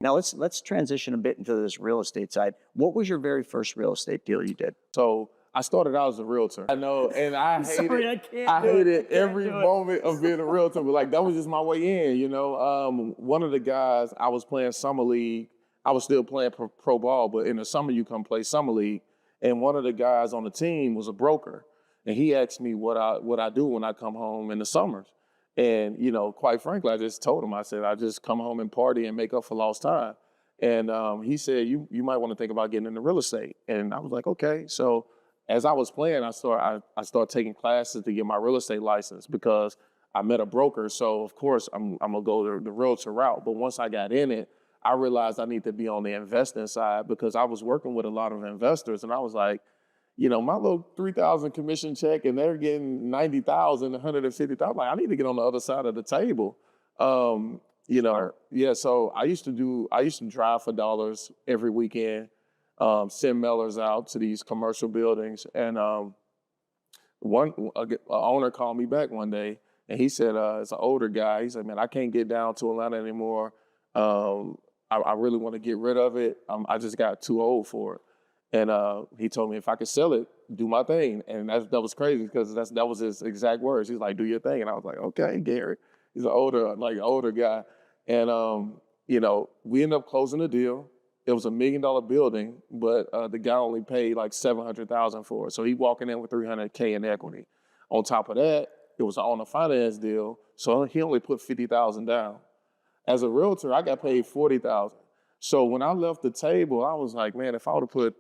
Now let's transition a bit into this real estate side. What was your very first real estate deal you did? So I started out as a realtor. I know, and I Sorry, I hated every moment of being a realtor, but like that was just my way in, you know. One of the guys, I was playing summer league. I was still playing pro ball, but in the summer you come play summer league. And one of the guys on the team was a broker, and he asked me what I do when I come home in the summers. And you know, quite frankly, I just told him, I said, I just come home and party and make up for lost time. And he said, you might want to think about getting into real estate. And I was like, okay. So as I was playing, I started taking classes to get my real estate license because I met a broker. So of course I'm gonna go the realtor route. But once I got in it, I realized I need to be on the investing side because I was working with a lot of investors, and I was like, you know, my little 3,000 commission check, and they're getting 90,000, 150,000. Like, I need to get on the other side of the table. You know, yeah. So I used to drive for dollars every weekend, send mailers out to these commercial buildings, and one owner called me back one day, and he said, it's an older guy. He said, man, I can't get down to Atlanta anymore. I really want to get rid of it. I just got too old for it. And he told me if I could sell it, do my thing. And that was crazy because that was his exact words. He's like, do your thing. And I was like, okay, Gary. He's an older guy. And, you know, we ended up closing the deal. It was $1 million building, but the guy only paid like $700,000 for it. So he walking in with $300K in equity. On top of that, it was on a finance deal. So he only put $50,000 down. As a realtor, I got paid $40,000. So when I left the table, I was like, man, if I would have put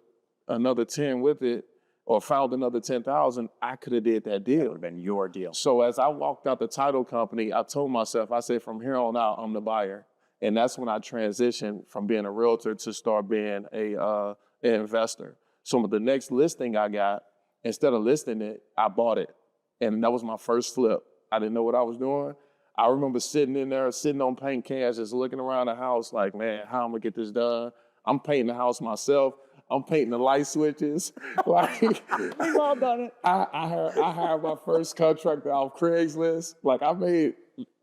another 10 with it or found another 10,000, I could have did that deal. That would have been your deal. So as I walked out the title company, I told myself, I said, from here on out, I'm the buyer. And that's when I transitioned from being a realtor to start being an investor. So the next listing I got, instead of listing it, I bought it. And that was my first flip. I didn't know what I was doing. I remember sitting in there, sitting on paint cans, just looking around the house like, man, how am I gonna get this done? I'm painting the house myself. I'm painting the light switches. Like, We've all done it. I hired my first contractor off Craigslist. Like, I made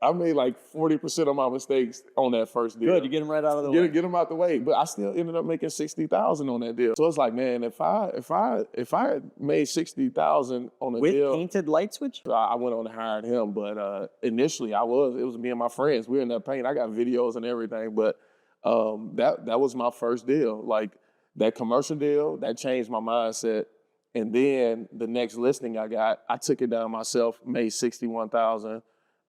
like 40% of my mistakes on that first deal. Good, you get them right out of the way. Get them out the way. But I still ended up making $60,000 on that deal. So it's like, man, if I had made $60,000 on a deal with painted light switch, I went on and hired him. But initially, it was me and my friends. We were in that paint. I got videos and everything. But that was my first deal. Like, that commercial deal, that changed my mindset. And then the next listing I got, I took it down myself, made $61,000.